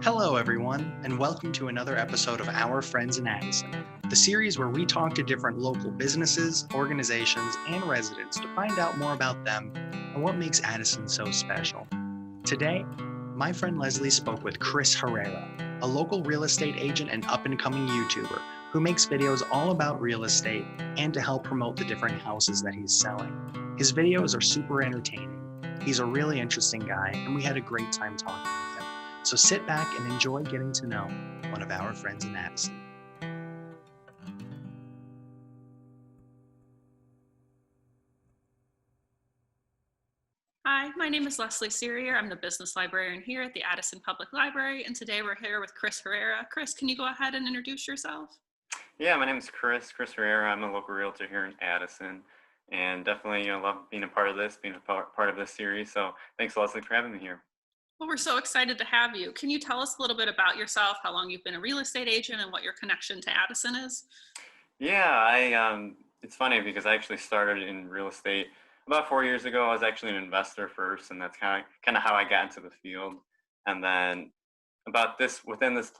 Hello, everyone, and welcome to another episode of Our Friends in Addison, the series where we talk to different local businesses, organizations, and residents to find out more about them and what makes Addison so special. Today, my friend Leslie spoke with Chris Herrera, a local real estate agent and up-and-coming YouTuber who makes videos all about real estate and to help promote the different houses that he's selling. His videos are super entertaining. He's a really interesting guy, and we had a great time talking with him. So sit back and enjoy getting to know one of our friends in Addison. Hi, my name is Leslie Serrier. I'm the business librarian here at the Addison Public Library, and today we're here with Chris Herrera. Chris, can you go ahead and introduce yourself? Yeah, my name is Chris Herrera. I'm a local realtor here in Addison, and definitely love being a part of this, being a part of this series. So thanks, Leslie, for having me here. Well, we're so excited to have you. Can you tell us a little bit about yourself, how long you've been a real estate agent, and what your connection to Addison is? Yeah, it's funny because I actually started in real estate about 4 years ago. I was actually an investor first, and that's kind of how I got into the field. And then within this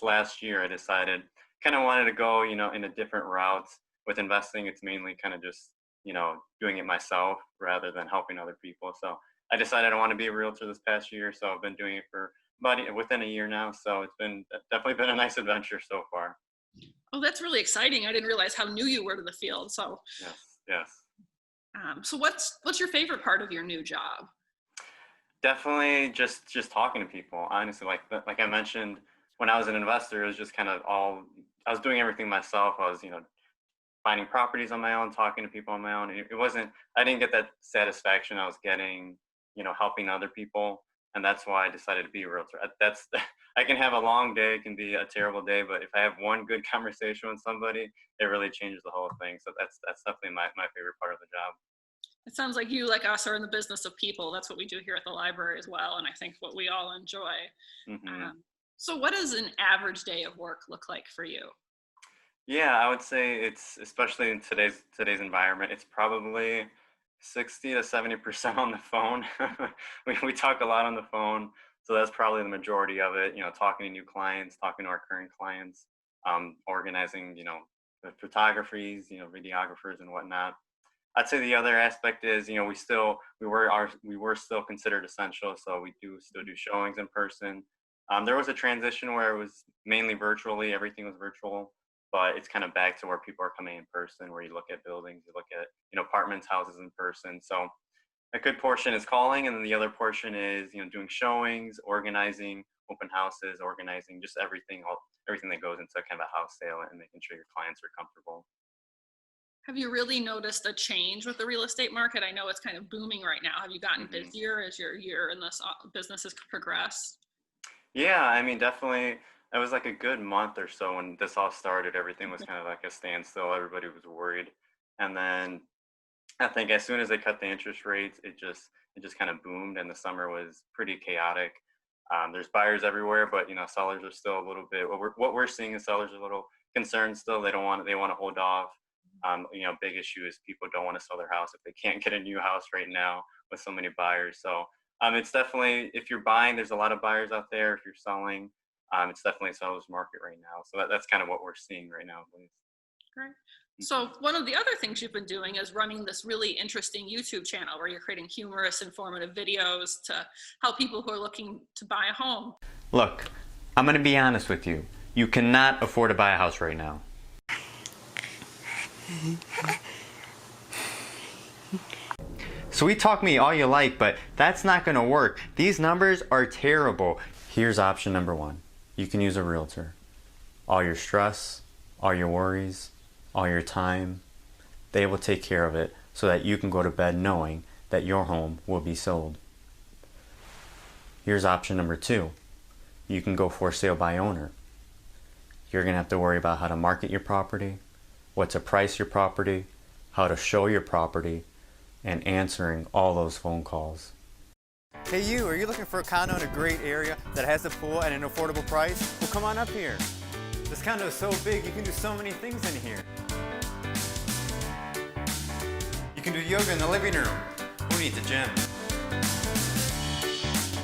last year, I decided kind of wanted to go in a different route with investing. It's mainly kind of just doing it myself rather than helping other people. So I decided I want to be a realtor this past year. So I've been doing it for within a year now. So it's definitely been a nice adventure so far. Oh, that's really exciting. I didn't realize how new you were to the field. Yes. So what's your favorite part of your new job? Definitely just talking to people. Honestly, like I mentioned, when I was an investor, it was just kind of all I was doing everything myself. I was finding properties on my own, talking to people on my own. It wasn't. I didn't get that satisfaction I was getting, helping other people, and that's why I decided to be a realtor. That's I can have a long day, it can be a terrible day, but if I have one good conversation with somebody, it really changes the whole thing. So that's definitely my favorite part of the job. It sounds like you, like us, are in the business of people. That's what we do here at the library as well, and I think what we all enjoy. Hmm. So what does an average day of work look like for you? Yeah, I would say it's especially in today's environment, it's probably 60 to 70% on the phone. We talk a lot on the phone, so that's probably the majority of it. Talking to new clients, talking to our current clients, organizing the photographies, videographers and whatnot. I'd say the other aspect is we were still considered essential, so we do still do showings in person. There was a transition where it was mainly virtually, everything was virtual, but it's kind of back to where people are coming in person, where you look at buildings, you look at apartments, houses in person. So a good portion is calling, and then the other portion is doing showings, organizing open houses, organizing just everything that goes into kind of a house sale and making sure your clients are comfortable. Have you really noticed a change with the real estate market? I know it's kind of booming right now. Have you gotten Hmm. busier as your year in this business has progressed? Yeah, I mean, definitely. It was like a good month or so when this all started. Everything was kind of like a standstill. Everybody was worried, and then I think as soon as they cut the interest rates, it just kind of boomed, and the summer was pretty chaotic. There's buyers everywhere, but sellers are still a little bit. What we're seeing is sellers are a little concerned still. They want to hold off. Big issue is people don't want to sell their house if they can't get a new house right now with so many buyers. So it's definitely, if you're buying, there's a lot of buyers out there. If you're selling, it's definitely a seller's market right now. So that's kind of what we're seeing right now, at least. Great. So Mhm. one of the other things you've been doing is running this really interesting YouTube channel where you're creating humorous, informative videos to help people who are looking to buy a home. Look, I'm going to be honest with you. You cannot afford to buy a house right now. Sweet talk me all you like, but that's not going to work. These numbers are terrible. Here's option number one. You can use a realtor. All your stress, all your worries, all your time, they will take care of it so that you can go to bed knowing that your home will be sold. Here's option number two. You can go for sale by owner. You're going to have to worry about how to market your property, what to price your property, how to show your property, and answering all those phone calls. Hey you, are you looking for a condo in a great area that has a pool at an affordable price? Well, come on up here. This condo is so big, you can do so many things in here. You can do yoga in the living room. Who needs a gym?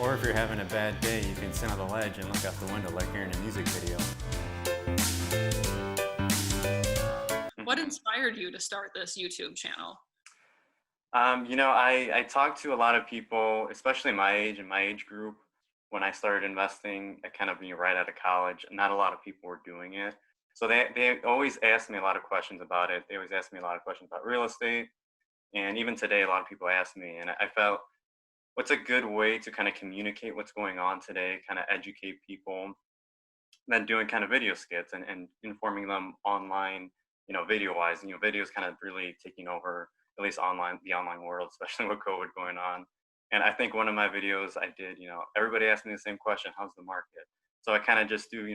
Or if you're having a bad day, you can sit on the ledge and look out the window like you're in a music video. What inspired you to start this YouTube channel? I talked to a lot of people, especially my age and my age group, when I started investing at kind of right out of college. Not a lot of people were doing it. So they always asked me a lot of questions about it. They always asked me a lot of questions about real estate. And even today, a lot of people ask me, and I felt what's a good way to kind of communicate what's going on today, kind of educate people, than doing kind of video skits and informing them online, video wise. Video is kind of really taking over, at least online, the online world, especially with COVID going on. And I think one of my videos I did, everybody asked me the same question: how's the market? So I kind of just do,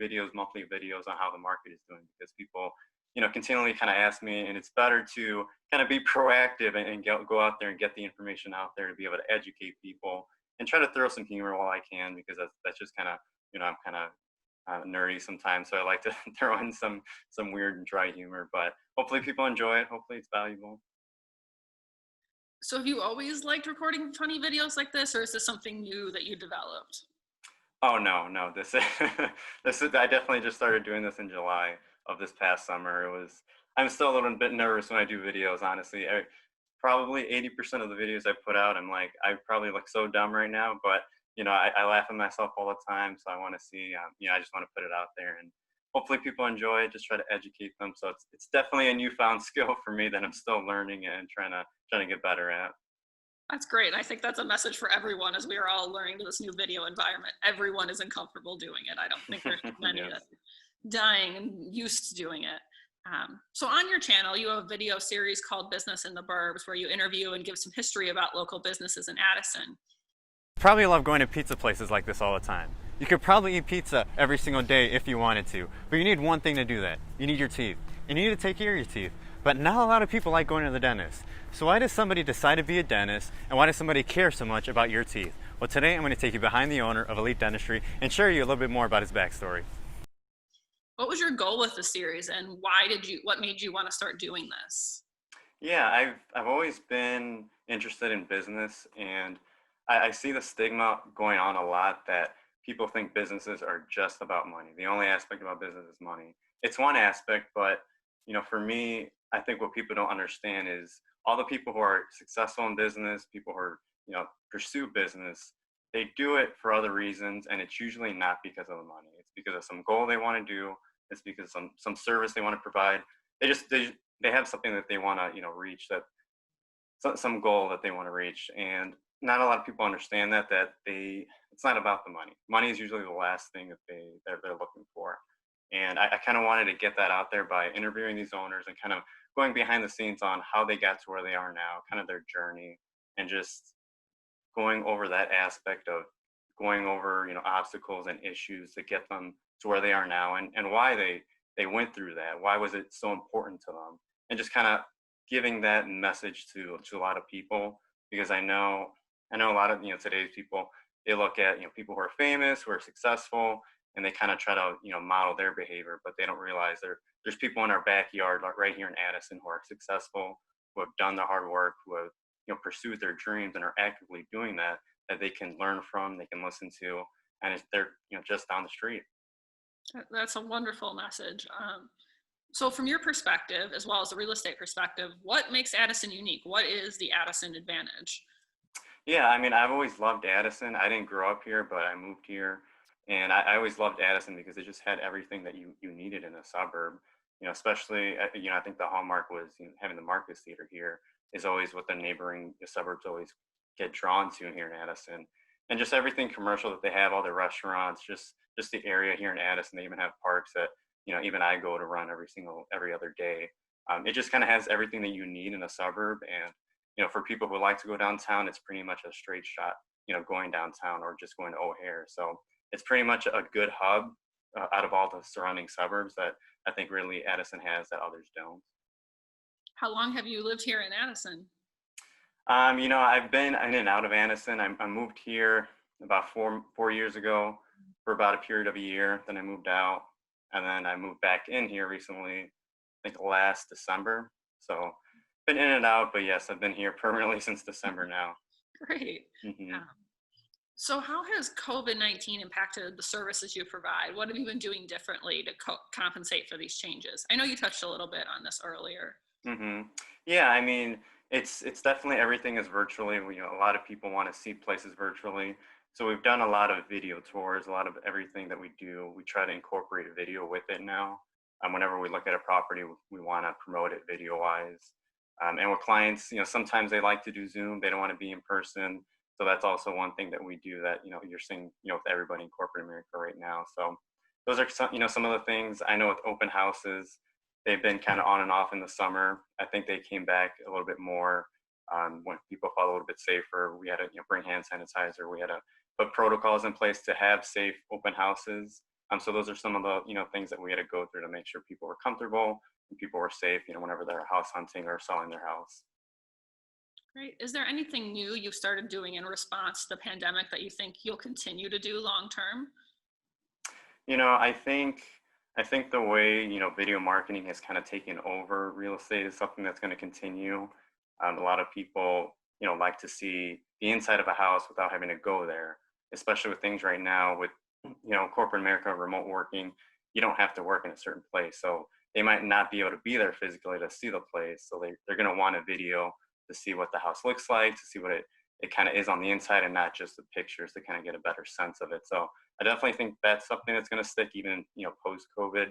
videos, monthly videos on how the market is doing, because people, continually kind of ask me, and it's better to kind of be proactive and go out there and get the information out there to be able to educate people and try to throw some humor while I can, because that's just kind of, I'm kind of nerdy sometimes, so I like to throw in some weird and dry humor. But hopefully people enjoy it. Hopefully it's valuable. So have you always liked recording funny videos like this, or is this something new that you developed? Oh no, this is this is I definitely just started doing this in July of this past summer. I'm still a little bit nervous when I do videos, honestly. Probably 80% of the videos I put out, I probably look so dumb right now, but I laugh at myself all the time. So I want to see, I just want to put it out there, and hopefully people enjoy it. Just try to educate them. So it's definitely a newfound skill for me that I'm still learning and trying to get better at. That's great. I think that's a message for everyone as we are all learning to this new video environment. Everyone isn't comfortable doing it. I don't think there's many Yes. that are dying and used to doing it. So on your channel, you have a video series called Business in the Burbs, where you interview and give some history about local businesses in Addison. Probably love going to pizza places like this all the time. You could probably eat pizza every single day if you wanted to, but you need one thing to do that. You need your teeth. And you need to take care of your teeth. But not a lot of people like going to the dentist. So why does somebody decide to be a dentist, and why does somebody care so much about your teeth? Well, today I'm going to take you behind the owner of Elite Dentistry and share you a little bit more about his backstory. What was your goal with the series, and what made you want to start doing this? Yeah, I've always been interested in business, and I see the stigma going on a lot that people think businesses are just about money. The only aspect about business is money. It's one aspect, but for me, I think what people don't understand is all the people who are successful in business, people who are, pursue business, they do it for other reasons, and it's usually not because of the money. It's because of some goal they want to do. It's because of some service they want to provide. They have something that they want to reach, that some goal that they want to reach, and not a lot of people understand that it's not about the money. Money is usually the last thing that they're looking for. And I kind of wanted to get that out there by interviewing these owners and kind of going behind the scenes on how they got to where they are now, kind of their journey, and just going over that aspect of going over obstacles and issues to get them to where they are now, and why they went through that. Why was it so important to them? And just kind of giving that message to a lot of people, because I know a lot of today's people, they look at people who are famous, who are successful, and they kind of try to model their behavior, but they don't realize there's people in our backyard, like right here in Addison, who are successful, who have done the hard work, who have pursued their dreams and are actively doing that they can learn from, they can listen to, and they're just down the street. That's a wonderful message. So from your perspective, as well as the real estate perspective, what makes Addison unique? What is the Addison advantage? Yeah, I've always loved Addison. I didn't grow up here, but I moved here. And I always loved Addison because it just had everything that you needed in a suburb. Especially, I think the hallmark was having the Marcus Theater here is always what the neighboring suburbs always get drawn to here in Addison. And just everything commercial that they have, all the restaurants, just the area here in Addison. They even have parks that, even I go to run every other day. It just kind of has everything that you need in a suburb. And, for people who like to go downtown, it's pretty much a straight shot, going downtown or just going to O'Hare. So it's pretty much a good hub out of all the surrounding suburbs that I think really Addison has that others don't. How long have you lived here in Addison? I've been in and out of Addison. I moved here about four years ago for about a period of a year. Then I moved out, and then I moved back in here recently, I think last December. So been in and out, but yes, I've been here permanently since December now. Great. Mm-hmm. So how has COVID-19 impacted the services you provide? What have you been doing differently to compensate for these changes? I know you touched a little bit on this earlier. hmm Yeah, I mean, it's definitely everything is virtually. A lot of people want to see places virtually. So we've done a lot of video tours, a lot of everything that we do. We try to incorporate a video with it now. Whenever we look at a property, we want to promote it video wise. And with clients, sometimes they like to do Zoom. They don't want to be in person. So that's also one thing that we do that, you're seeing, with everybody in corporate America right now. So those are some of the things. I know with open houses, they've been kind of on and off in the summer. I think they came back a little bit more when people felt a little bit safer. We had to bring hand sanitizer. We had to put protocols in place to have safe open houses. So those are some of the things that we had to go through to make sure people were comfortable and people were safe. Whenever they're house hunting or selling their house. Great. Is there anything new you've started doing in response to the pandemic that you think you'll continue to do long term? I think the way video marketing has kind of taken over real estate is something that's going to continue. A lot of people like to see the inside of a house without having to go there, especially with things right now with corporate America, remote working. You don't have to work in a certain place, so they might not be able to be there physically to see the place. So they're going to want a video to see what the house looks like, to see what it kind of is on the inside and not just the pictures, to kind of get a better sense of it. So I definitely think that's something that's going to stick even post COVID.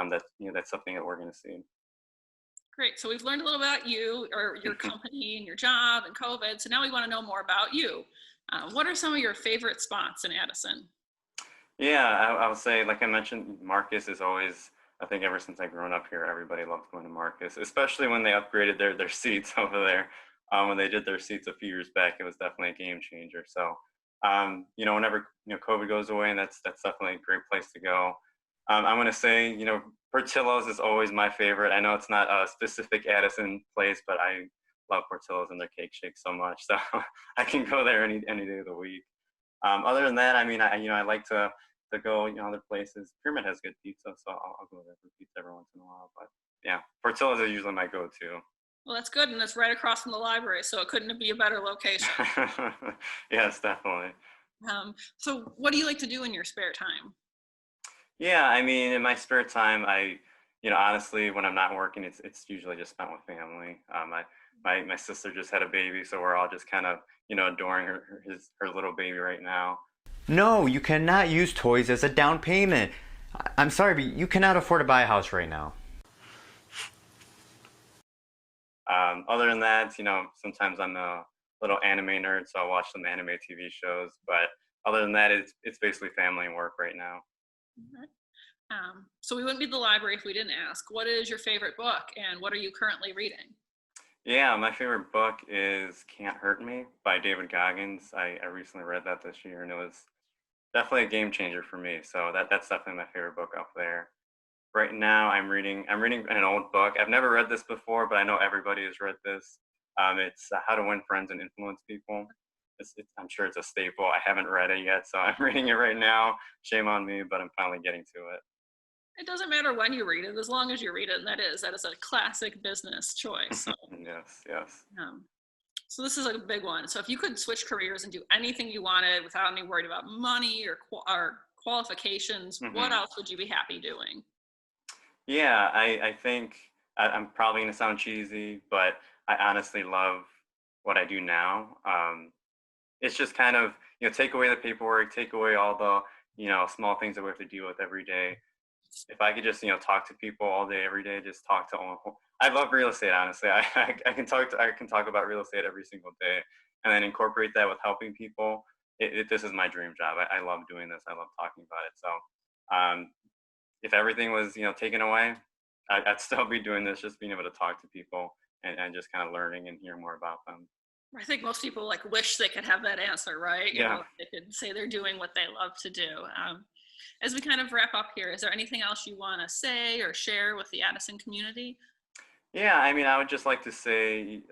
That's something that we're going to see. Great. So we've learned a little about you or your company and your job and COVID. So now we want to know more about you. What are some of your favorite spots in Addison? Yeah, I would say, like I mentioned, Marcus is always, I think ever since I've grown up here, everybody loved going to Marcus, especially when they upgraded their seats over there. When they did their seats a few years back, it was definitely a game changer. So, whenever, COVID goes away, and that's definitely a great place to go. I'm going to say, Portillo's is always my favorite. I know it's not a specific Addison place, but I love Portillo's and their cake shake so much. So I can go there any day of the week. Other than that, I mean, I like to go, other places. Pyramid has good pizza, so I'll go there for pizza every once in a while. But yeah, Portillo's is usually my go-to. Well, that's good. And it's right across from the library. So it couldn't be a better location. Yes, definitely. So what do you like to do in your spare time? Yeah, I mean, in my spare time, honestly, when I'm not working, it's usually just spent with family. My sister just had a baby, so we're all just kind of, adoring her little baby right now. No, you cannot use toys as a down payment. I'm sorry, but you cannot afford to buy a house right now. Other than that, sometimes I'm a little anime nerd, so I watch some anime TV shows. But other than that, it's basically family and work right now. Okay. So we wouldn't be at the library if we didn't ask. What is your favorite book and what are you currently reading? Yeah, my favorite book is Can't Hurt Me by David Goggins. I recently read that this year, and it was definitely a game changer for me. So that's definitely my favorite book up there. Right now, I'm reading an old book. I've never read this before, but I know everybody has read this. It's How to Win Friends and Influence People. I'm sure it's a staple. I haven't read it yet, so I'm reading it right now. Shame on me, but I'm finally getting to it. It doesn't matter when you read it, as long as you read it, and that is a classic business choice. So, Yes. so this is a big one. So if you could switch careers and do anything you wanted without any worried about money or qualifications, what else would you be happy doing? Yeah, I think I'm probably going to sound cheesy, but I honestly love what I do now. It's just kind of, take away the paperwork, take away all the, small things that we have to deal with every day. If I could just, talk to people all day, every day, just talk to I love real estate, honestly. I can talk about real estate every single day and then incorporate that with helping people. This is my dream job. I love doing this. I love talking about it. So, if everything was, taken away, I'd still be doing this, just being able to talk to people and just kind of learning and hear more about them. I think most people wish they could have that answer, right? Yeah. They could say they're doing what they love to do. As we kind of wrap up here, is there anything else you want to say or share with the Addison community? Yeah, I mean, I would just like to say,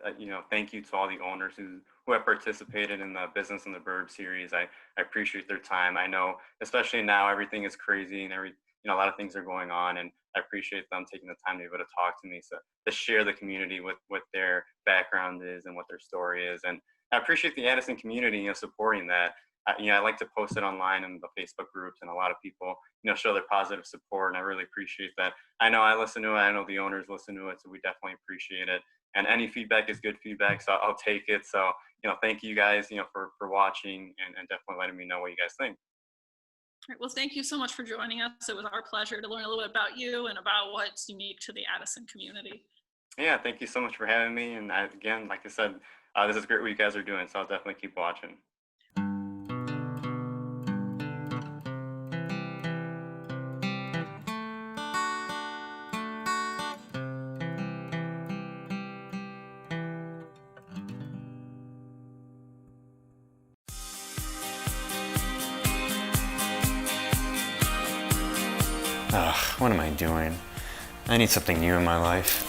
thank you to all the owners who have participated in the Business in the Bird series. I appreciate their time. I know, especially now, everything is crazy and a lot of things are going on, and I appreciate them taking the time to be able to talk to me, so to share the community with what their background is and what their story is. And I appreciate the Addison community, supporting that. I like to post it online in the Facebook groups, and a lot of people, show their positive support, and I really appreciate that. I know I listen to it. I know the owners listen to it, so we definitely appreciate it. And any feedback is good feedback, so I'll take it. So, thank you guys, for watching and definitely letting me know what you guys think. All right, well, thank you so much for joining us. It was our pleasure to learn a little bit about you and about what's unique to the Addison community. Yeah, thank you so much for having me. And again, like I said, this is great what you guys are doing, so I'll definitely keep watching. Ugh, what am I doing? I need something new in my life.